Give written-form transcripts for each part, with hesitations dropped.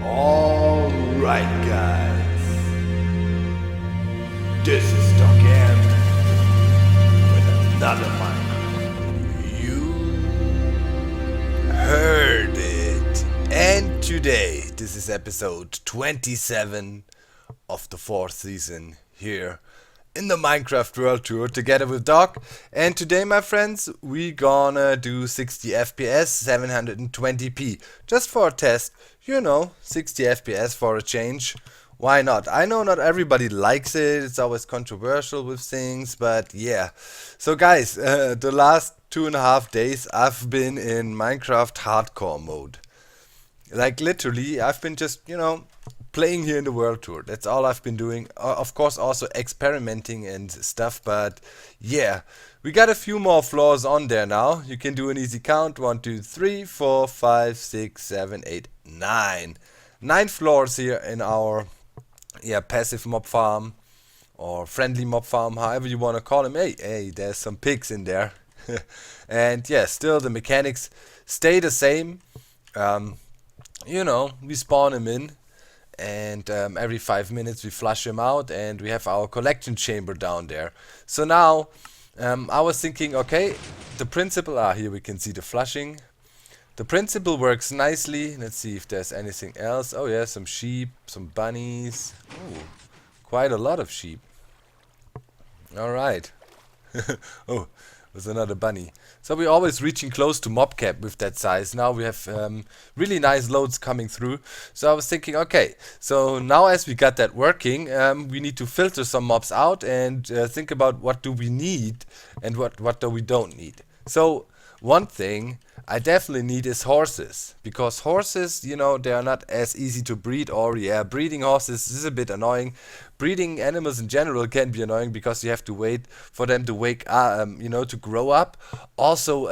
Alright guys, this is Docm with another Minecraft. You heard it. And today, this is episode 27 of the 4th season here in the Minecraft World Tour together with Doc. And today, my friends, we gonna do 60 FPS 720p just for a test. You know, 60 FPS for a change. Why not? I know not everybody likes it. It's always controversial with things, but yeah. So guys, the last 2.5 days I've been in Minecraft hardcore mode. Like literally, I've been just, playing here in the World Tour. That's all I've been doing. Of course, also experimenting and stuff, but yeah. We got a few more floors on there now. You can do an easy count. 1, 2, 3, 4, 5, 6, 7, 8, 9. 9 floors here in our passive mob farm or friendly mob farm, however you want to call them. Hey, there's some pigs in there. And yeah, still the mechanics stay the same. We spawn him in, and every 5 minutes we flush him out, and we have our collection chamber down there. So now I was thinking, okay, the principle, here we can see the flushing. The principle works nicely. Let's see if there's anything else. Oh yeah, some sheep, some bunnies. Ooh, quite a lot of sheep. Alright. Oh, there's another bunny. So we're always reaching close to mob cap with that size. Now we have really nice loads coming through. So I was thinking, okay, so now as we got that working, we need to filter some mobs out and think about what do we need and what do we don't need. So one thing I definitely need is horses, because horses, they are not as easy to breed, or breeding horses is a bit annoying. Breeding animals in general can be annoying because you have to wait for them to wake up, to grow up. Also,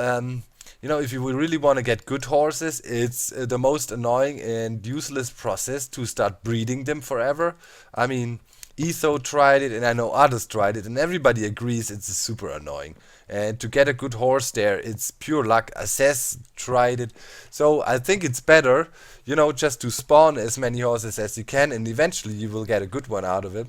if you really want to get good horses, it's the most annoying and useless process to start breeding them forever. I mean, Etho tried it, and I know others tried it, and everybody agrees it's super annoying. And to get a good horse there, it's pure luck. Assess tried it. So I think it's better, just to spawn as many horses as you can, and eventually you will get a good one out of it.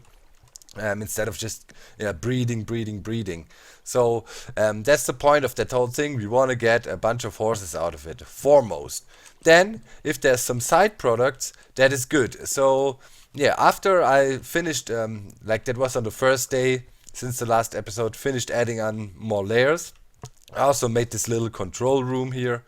Instead of just breeding. So that's the point of that whole thing. We want to get a bunch of horses out of it, foremost. Then, if there's some side products, that is good. So yeah, after I finished, that was on the first day since the last episode, finished adding on more layers. I also made this little control room here.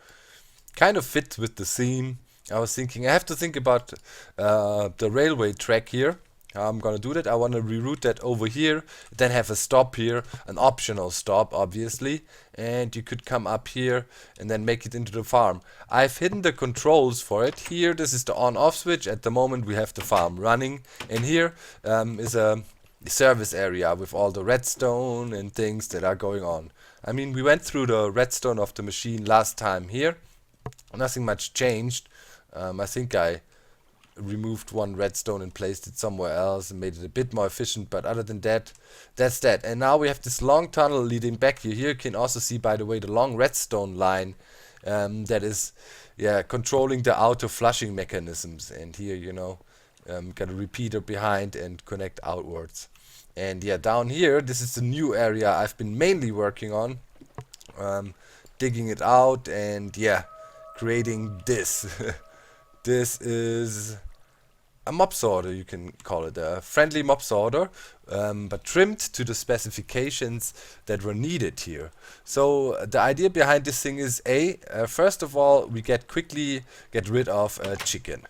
Kind of fits with the theme. I was thinking, I have to think about the railway track here. How I'm gonna do that. I want to reroute that over here, then have a stop here, an optional stop obviously, and you could come up here and then make it into the farm. I've hidden the controls for it. Here, this is the on-off switch. At the moment we have the farm running, and here is a service area with all the redstone and things that are going on. I mean, we went through the redstone of the machine last time here. Nothing much changed. I think I removed one redstone and placed it somewhere else and made it a bit more efficient, but other than that, that's that. And now we have this long tunnel leading back here. Here you can also see, by the way, the long redstone line that is controlling the auto flushing mechanisms. And here, got a repeater behind and connect outwards. And down here, this is the new area I've been mainly working on, digging it out and creating this. This is a mob sorter, you can call it, a friendly mob sorter, but trimmed to the specifications that were needed here. So the idea behind this thing is first of all, we quickly get rid of chicken.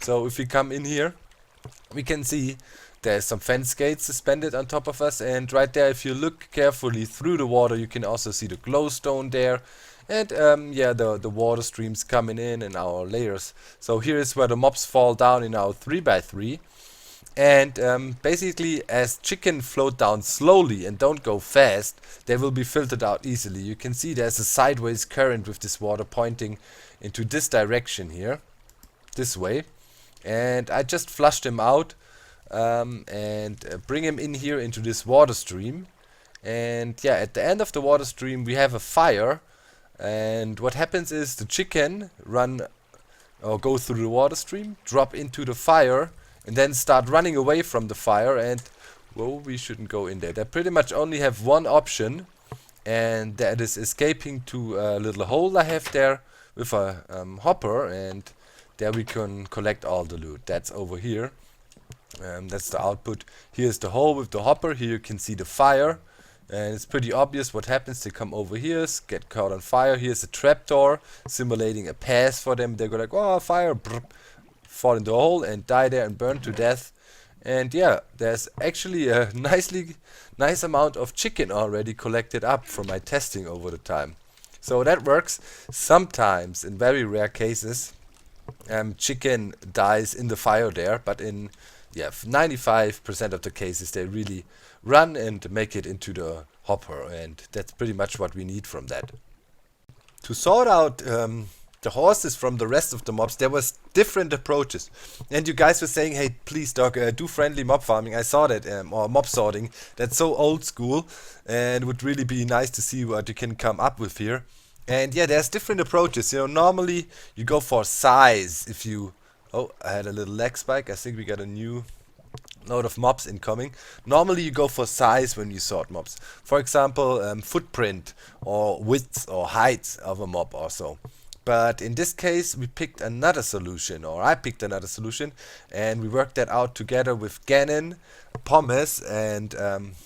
So if we come in here, we can see there's some fence gates suspended on top of us, and right there, if you look carefully through the water, you can also see the glowstone there. And the water streams coming in our layers. So here is where the mobs fall down in our 3x3. And basically, as chicken float down slowly and don't go fast, they will be filtered out easily. You can see there's a sideways current with this water pointing into this direction here, this way. And I just flushed him out and bring him in here into this water stream. And at the end of the water stream we have a fire, and what happens is the chicken run or go through the water stream, drop into the fire, and then start running away from the fire. And whoa, we shouldn't go in there. They pretty much only have one option, and that is escaping to a little hole I have there with a hopper, and there we can collect all the loot. That's over here. That's the output. Here's the hole with the hopper. Here you can see the fire, and it's pretty obvious what happens. They come over here, get caught on fire. Here's a trapdoor simulating a pass for them. They go like, oh, fire, brr, fall into a hole and die there and burn to death. And yeah, there's actually a nice amount of chicken already collected up from my testing over the time. So that works. Sometimes, in very rare cases, chicken dies in the fire there, but in 95% of the cases they really run and make it into the hopper, and that's pretty much what we need from that. To sort out the horses from the rest of the mobs, there was different approaches, and you guys were saying, hey, please Doc, do friendly mob farming. I saw that, or mob sorting. That's so old school, and it would really be nice to see what you can come up with here. And yeah, there's different approaches. You know, normally you go for size. If you, oh, I had a little lag spike. I think we got a new load of mobs incoming. Normally you go for size when you sort mobs. For example, footprint or width or height of a mob or so. But in this case, we picked another solution, or I picked another solution, and we worked that out together with Gannon, Pommes, and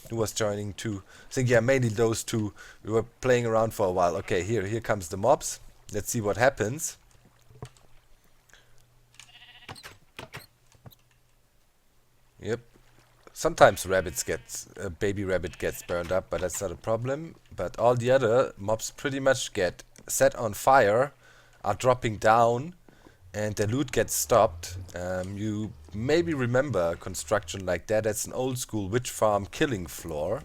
who was joining too. I think, yeah, mainly those two. We were playing around for a while. Okay, here comes the mobs. Let's see what happens. Yep. Sometimes rabbits a baby rabbit gets burned up, but that's not a problem. But all the other mobs pretty much get set on fire, are dropping down, and the loot gets stopped. You maybe remember a construction like that. That's an old school witch farm killing floor.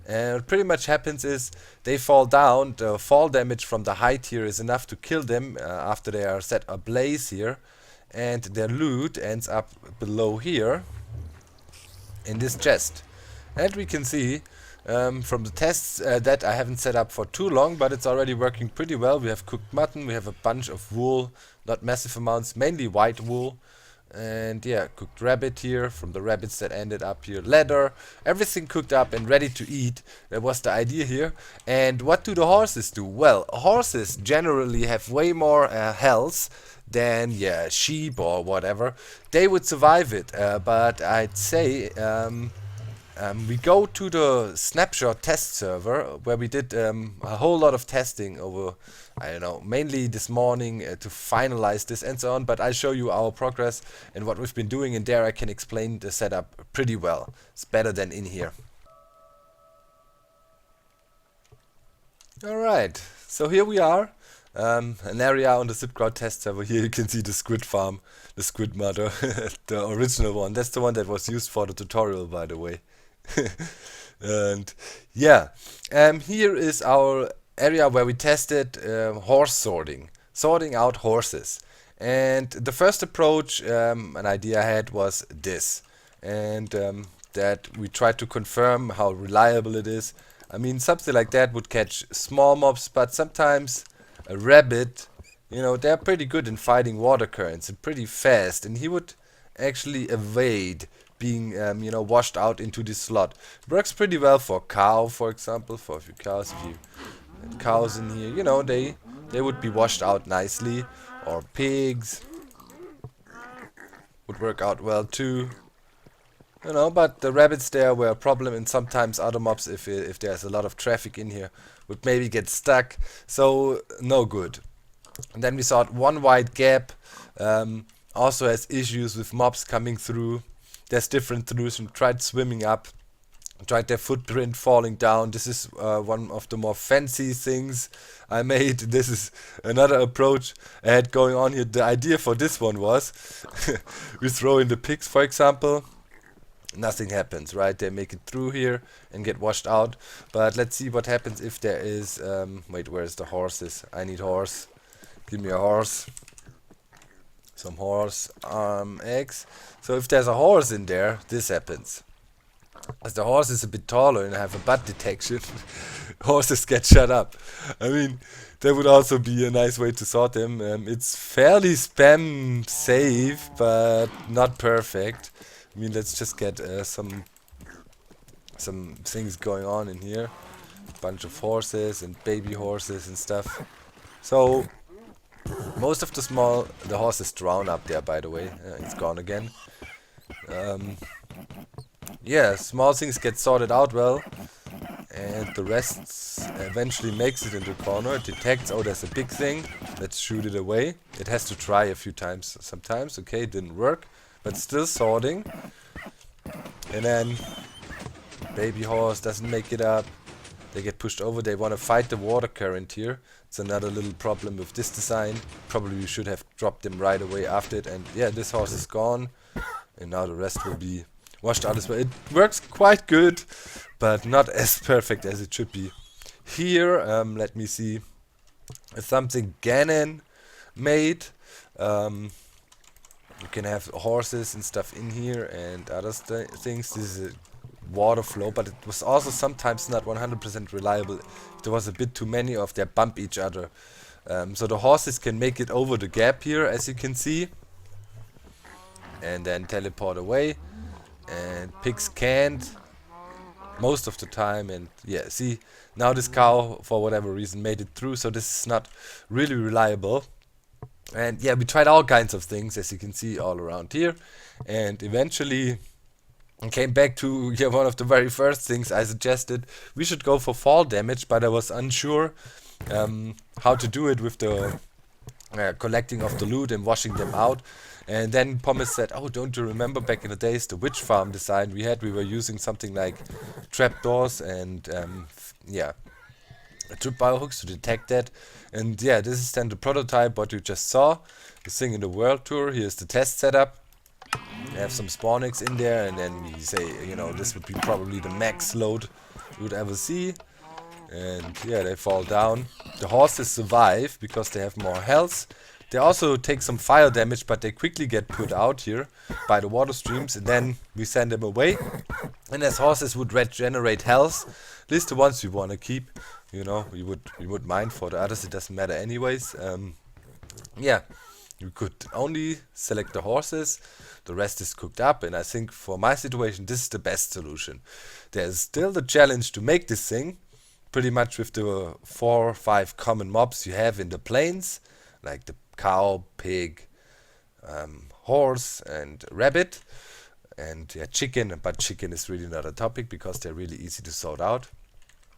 And what pretty much happens is they fall down. The fall damage from the height here is enough to kill them after they are set ablaze here. And their loot ends up below here in this chest. And we can see from the tests that I haven't set up for too long, but it's already working pretty well. We have cooked mutton, we have a bunch of wool, not massive amounts, mainly white wool. And yeah, cooked rabbit here from the rabbits that ended up here. Leather, everything cooked up and ready to eat. That was the idea here. And what do the horses do? Well, horses generally have way more health than sheep or whatever. They would survive it, but I'd say we go to the snapshot test server where we did a whole lot of testing over, I don't know, mainly this morning to finalize this and so on, but I'll show you our progress and what we've been doing, and there I can explain the setup pretty well. It's better than in here. Alright, so here we are. An area on the ZipKrowd test server. Here you can see the squid farm, the squid mother, the original one. That's the one that was used for the tutorial, by the way. And yeah, here is our area where we tested horse sorting out horses. And the first approach, an idea I had was this, and that we tried to confirm how reliable it is. I mean, something like that would catch small mobs, but sometimes a rabbit, you know, they're pretty good in fighting water currents and pretty fast, and he would actually evade being washed out into this slot. It works pretty well for cow, for example, for a few cows. If you had cows in here, you know, they would be washed out nicely. Or pigs would work out well too. You know, but the rabbits there were a problem, and sometimes other mobs, if there's a lot of traffic in here, would maybe get stuck. So no good. And then we saw one wide gap also has issues with mobs coming through. There's different solutions. Tried swimming up, tried their footprint falling down. This is one of the more fancy things I made. This is another approach I had going on here. The idea for this one was we throw in the pigs, for example. Nothing happens, right? They make it through here and get washed out. But let's see what happens if there is... wait, where's the horses? I need horse. Give me a horse. Some horse eggs. So if there's a horse in there, this happens. as the horse is a bit taller and have a butt detection, horses get shut up. I mean, that would also be a nice way to sort them. It's fairly spam safe, but not perfect. I mean, let's just get some things going on in here. A bunch of horses and baby horses and stuff. So most of the horses drown up there, by the way. It's gone again. Yeah, small things get sorted out well, and the rest eventually makes it into a corner. It detects, oh, there's a big thing, let's shoot it away. It has to try a few times sometimes. Okay, it didn't work, but still sorting. And then baby horse doesn't make it up. They get pushed over. They want to fight the water current here. It's another little problem with this design. Probably we should have dropped them right away after it. And yeah, this horse is gone, and now the rest will be washed out as well. It works quite good, but not as perfect as it should be. Here, let me see, something Ganon made. You can have horses and stuff in here and other things. This is a water flow, but it was also sometimes not 100% reliable. There was a bit too many of them bump each other. So the horses can make it over the gap here, as you can see, and then teleport away. And pigs can't most of the time. And yeah, see, now this cow for whatever reason made it through, so this is not really reliable. And yeah, we tried all kinds of things, as you can see, all around here, and eventually came back to one of the very first things I suggested. We should go for fall damage, but I was unsure how to do it with the collecting of the loot and washing them out. And then Pumice said, oh, don't you remember back in the days the witch farm design we had? We were using something like trapdoors and yeah, tripwire hooks to detect that. And yeah, this is then the prototype, what you just saw, the thing in the world tour. Here's the test setup. We have some spawn eggs in there, and then we say, you know, this would be probably the max load you would ever see. And yeah, they fall down. The horses survive because they have more health. They also take some fire damage, but they quickly get put out here by the water streams, and then we send them away. And as horses would regenerate health, at least the ones we want to keep, you know, we would mind. For the others it doesn't matter anyways. Yeah, you could only select the horses, the rest is cooked up, and I think for my situation this is the best solution. There's still the challenge to make this thing, pretty much with the 4 or 5 common mobs you have in the plains, like the cow, pig, horse and rabbit, and yeah, chicken, but chicken is really not a topic because they're really easy to sort out.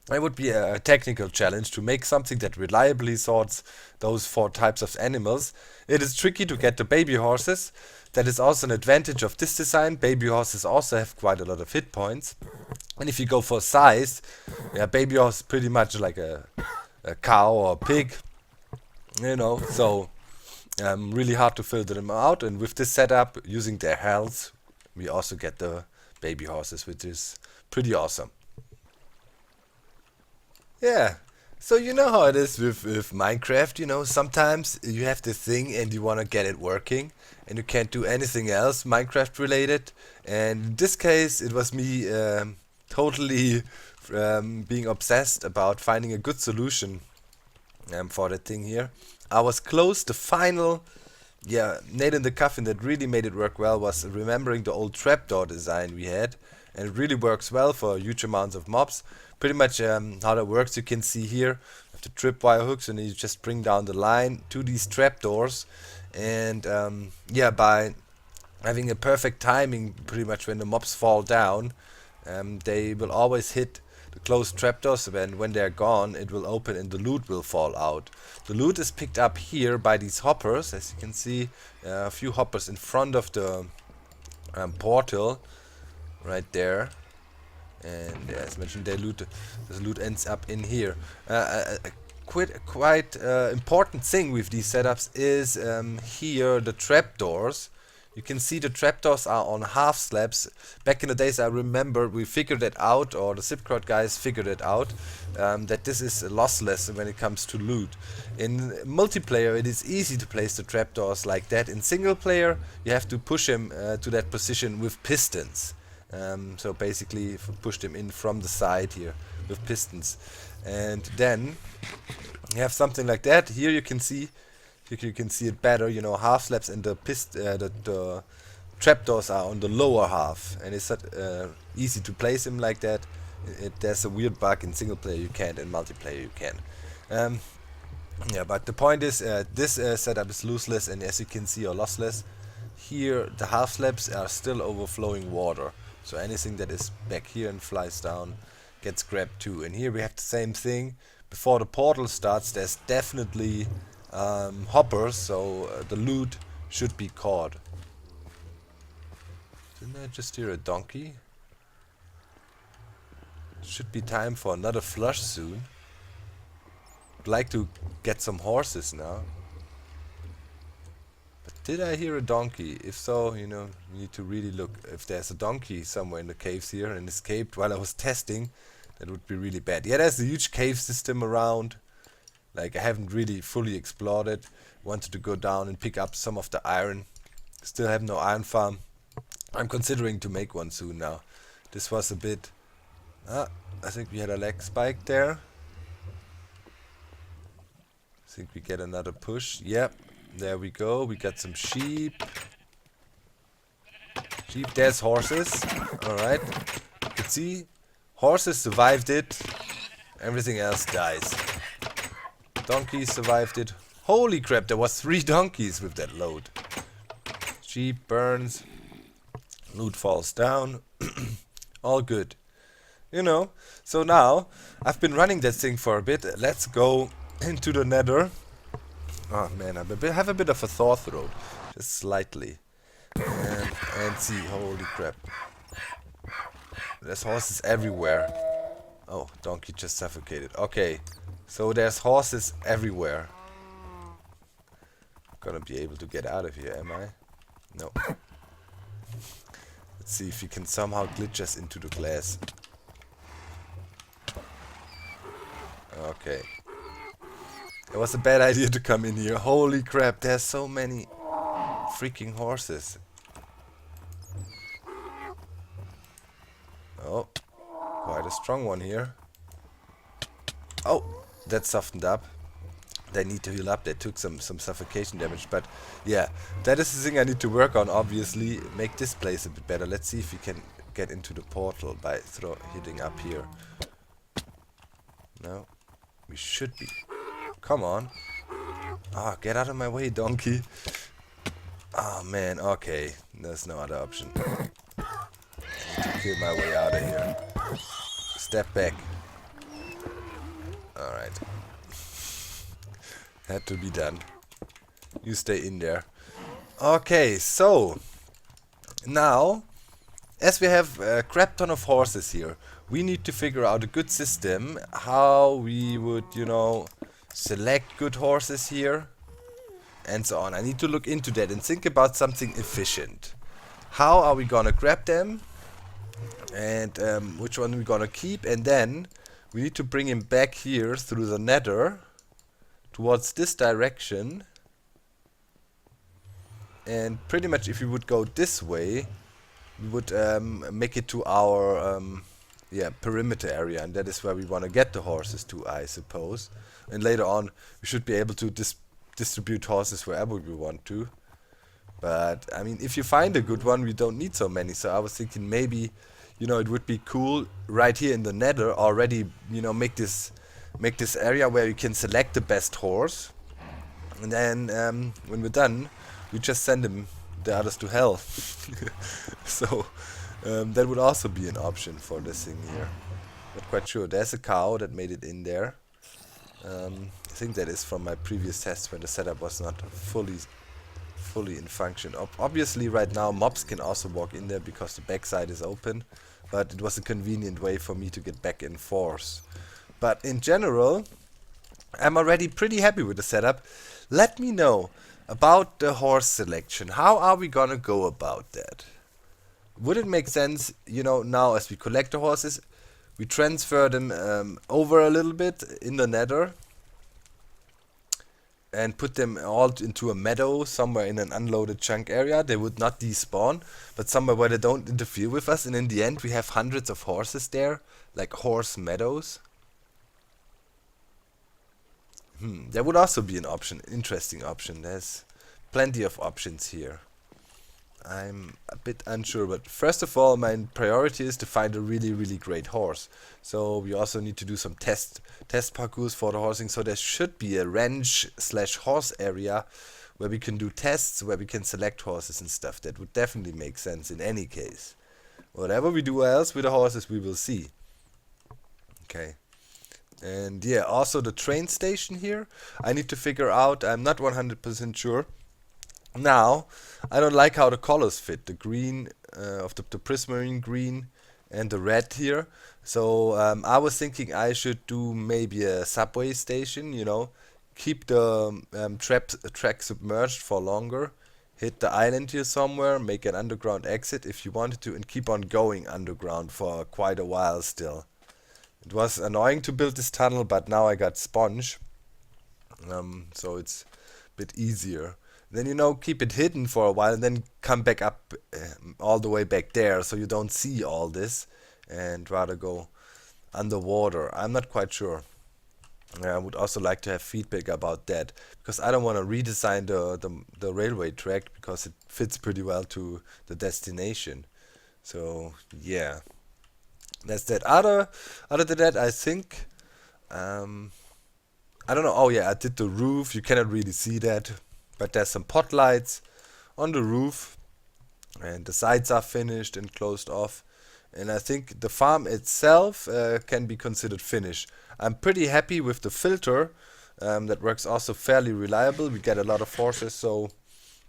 It would be a technical challenge to make something that reliably sorts those 4 types of animals. It is tricky to get the baby horses. That is also an advantage of this design. Baby horses also have quite a lot of hit points. And if you go for size, yeah, baby horse is pretty much like a cow or a pig, you know, so really hard to filter them out. And with this setup, using their health, we also get the baby horses, which is pretty awesome. Yeah, so you know how it is with Minecraft, you know, sometimes you have this thing and you want to get it working and you can't do anything else Minecraft related. And in this case it was me totally being obsessed about finding a good solution for that thing here. I was close. The final nail in the coffin that really made it work well was remembering the old trapdoor design we had, and it really works well for huge amounts of mobs. Pretty much how that works, you can see here with the tripwire hooks, and you just bring down the line to these trapdoors, and yeah, by having a perfect timing, pretty much when the mobs fall down, they will always hit the closed trapdoors, and when they're gone it will open and the loot will fall out. The loot is picked up here by these hoppers, as you can see, a few hoppers in front of the portal right there. And as mentioned, the loot ends up in here. Quite important thing with these setups is here the trapdoors. You can see the trapdoors are on half slabs. Back in the days, I remember we figured it out, or the ZipKrowd guys figured it out, that this is lossless when it comes to loot. In multiplayer, it is easy to place the trapdoors like that. In single player, you have to push them to that position with pistons. So basically, if we push them in from the side here with pistons, and then you have something like that. Here you can see it better. You know, half slabs and the trapdoors are on the lower half, and it's not easy to place them like that. There's a weird bug in single player you can't, in multiplayer you can. Yeah, but the point is, this setup is lossless, and as you can see, or lossless. Here the half slabs are still overflowing water, so anything that is back here and flies down gets grabbed too. And here we have the same thing. Before the portal starts, there's definitely hoppers, so the loot should be caught. Didn't I just hear a donkey? Should be time for another flush soon. I'd like to get some horses now. But did I hear a donkey? If so, you know, you need to really look. If there's a donkey somewhere in the caves here and escaped while I was testing, that would be really bad. Yeah, there's a huge cave system around. Like, I haven't really fully explored it. Wanted to go down and pick up some of the iron. Still have no iron farm. I'm considering to make one soon now. This was a bit... I think we had a lag spike there. I think we get another push. Yep, there we go. We got some sheep. There's horses. Alright. You can see, horses survived it. Everything else dies. Donkeys survived it. Holy crap, there was 3 donkeys with that load. Sheep burns. Loot falls down. All good. You know, so now I've been running that thing for a bit. Let's go into the Nether. Oh man, I have a bit of a sore throat, just slightly. And see, holy crap. There's horses everywhere. Oh, donkey just suffocated. Okay, so there's horses everywhere. Gonna be able to get out of here, am I? No. Let's see if we can somehow glitch us into the glass. Okay. It was a bad idea to come in here. Holy crap, there's so many freaking horses. Oh, quite a strong one here. Oh, that softened up. They need to heal up. They took some suffocation damage, but yeah, that is the thing I need to work on, obviously. Make this place a bit better. Let's see if we can get into the portal by hitting up here. No, we should be. Come on. Ah, get out of my way, donkey. Oh man, okay. There's no other option. I need to kill my way out of here. Step back. Alright. Had to be done. You stay in there. Okay, so now, as we have a crap ton of horses here, we need to figure out a good system how we would, you know, select good horses here and so on. I need to look into that and think about something efficient. How are we gonna grab them, and which one we're gonna keep, and then we need to bring him back here through the Nether towards this direction. And pretty much if we would go this way, we would make it to our perimeter area, and that is where we want to get the horses to, I suppose. And later on we should be able to distribute horses wherever we want to. But I mean, if you find a good one, we don't need so many. So I was thinking maybe, you know, it would be cool right here in the Nether already, you know, make this area where you can select the best horse, and then when we're done, we just send the others to hell. So that would also be an option for this thing here. Not quite sure. There's a cow that made it in there. I think that is from my previous tests when the setup was not fully in function. Obviously right now mobs can also walk in there because the backside is open, but it was a convenient way for me to get back in force. But in general, I'm already pretty happy with the setup. Let me know about the horse selection. How are we gonna go about that? Would it make sense, you know, now as we collect the horses, we transfer them over a little bit in the Nether, and put them all into a meadow somewhere in an unloaded chunk area, they would not despawn, but somewhere where they don't interfere with us, and in the end we have hundreds of horses there, like horse meadows. That would also be an option, interesting option. There's plenty of options here. I'm a bit unsure, but first of all, my priority is to find a really great horse. So we also need to do some test parcours for the horsing. So there should be a ranch/horse area where we can do tests, where we can select horses and stuff. That would definitely make sense in any case. Whatever we do else with the horses, we will see. Okay. And yeah, also the train station here, I need to figure out. I'm not 100% sure. Now, I don't like how the colors fit. The green of the prismarine green and the red here. So I was thinking I should do maybe a subway station, you know. Keep the track submerged for longer. Hit the island here somewhere, make an underground exit if you wanted to, and keep on going underground for quite a while still. It was annoying to build this tunnel, but now I got sponge. So it's a bit easier. Then, you know, keep it hidden for a while and then come back up all the way back there so you don't see all this and rather go underwater. I'm not quite sure. I would also like to have feedback about that because I don't want to redesign the railway track because it fits pretty well to the destination. So, yeah. That's that. Other than that, I think... I don't know. Oh, yeah, I did the roof. You cannot really see that. But there's some pot lights on the roof and the sides are finished and closed off. And I think the farm itself can be considered finished. I'm pretty happy with the filter. That works also fairly reliable. We get a lot of horses, so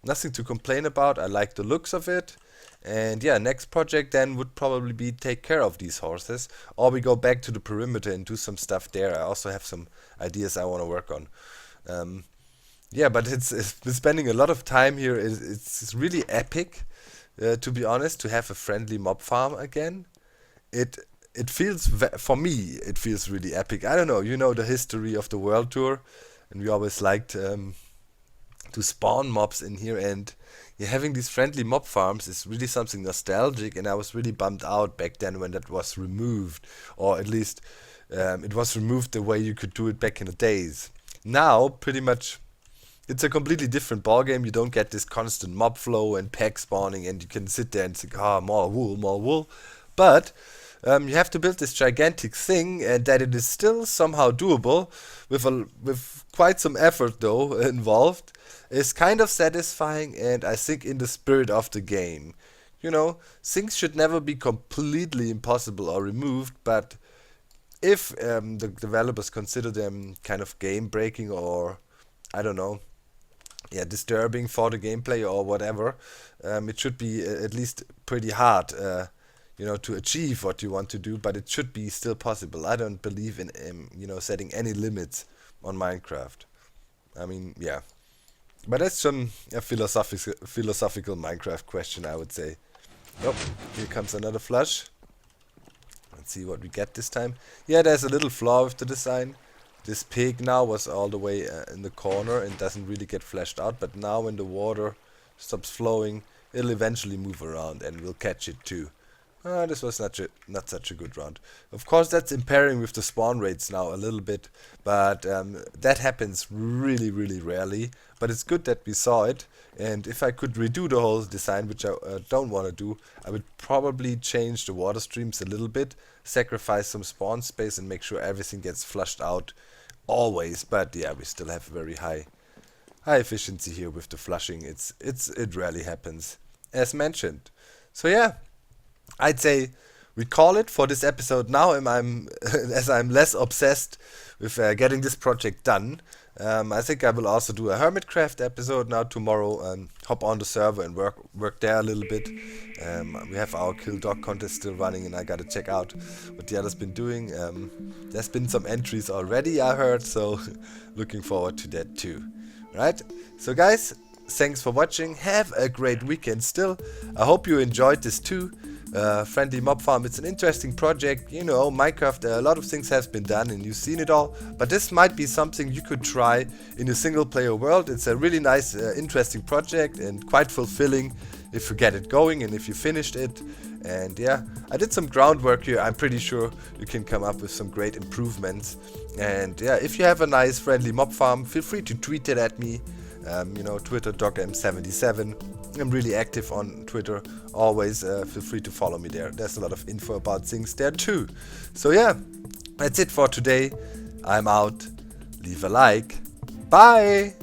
nothing to complain about. I like the looks of it. And yeah, next project then would probably be take care of these horses. Or we go back to the perimeter and do some stuff there. I also have some ideas I want to work on. Yeah, but it's spending a lot of time here. It's really epic, to be honest, to have a friendly mob farm again. It feels, for me, it feels really epic. I don't know, you know the history of the World Tour, and we always liked to spawn mobs in here, and yeah, having these friendly mob farms is really something nostalgic, and I was really bummed out back then when that was removed, or at least it was removed the way you could do it back in the days. Now, pretty much... it's a completely different ballgame. You don't get this constant mob flow and pack spawning, and you can sit there and think, more wool, more wool. But you have to build this gigantic thing, and that it is still somehow doable, with quite some effort though involved, is kind of satisfying, and I think in the spirit of the game. You know, things should never be completely impossible or removed, but if the developers consider them kind of game breaking or, I don't know, yeah, disturbing for the gameplay or whatever, it should be at least pretty hard, you know, to achieve what you want to do, but it should be still possible. I don't believe in, you know, setting any limits on Minecraft. I mean, yeah. But that's a philosophical Minecraft question, I would say. Oh, here comes another flush. Let's see what we get this time. Yeah, there's a little flaw with the design. This pig now was all the way in the corner and doesn't really get fleshed out, but now when the water stops flowing, it'll eventually move around and we'll catch it too. This was not such a good round. Of course, that's impairing with the spawn rates now a little bit, but that happens really rarely. But it's good that we saw it, and if I could redo the whole design, which I don't want to do, I would probably change the water streams a little bit, sacrifice some spawn space, and make sure everything gets flushed out always. But yeah, we still have very high efficiency here with the flushing. It rarely happens, as mentioned. So yeah, I'd say we call it for this episode now. As I'm less obsessed with getting this project done. I think I will also do a Hermitcraft episode now tomorrow and hop on the server and work there a little bit. We have our kill dog contest still running, and I gotta check out what the others been doing. There's been some entries already, I heard, so looking forward to that too. Right? So guys, thanks for watching. Have a great weekend still. I hope you enjoyed this too. friendly mob farm. It's an interesting project. You know, Minecraft, a lot of things has been done and you've seen it all, but this might be something you could try in a single player world. It's a really nice, interesting project and quite fulfilling if you get it going and if you finished it. And yeah, I did some groundwork here. I'm pretty sure you can come up with some great improvements. And yeah, if you have a nice friendly mob farm, feel free to tweet it at me. You know, Twitter, Docm77. I'm really active on Twitter. Always feel free to follow me there. There's a lot of info about things there too. So yeah, that's it for today. I'm out. Leave a like. Bye!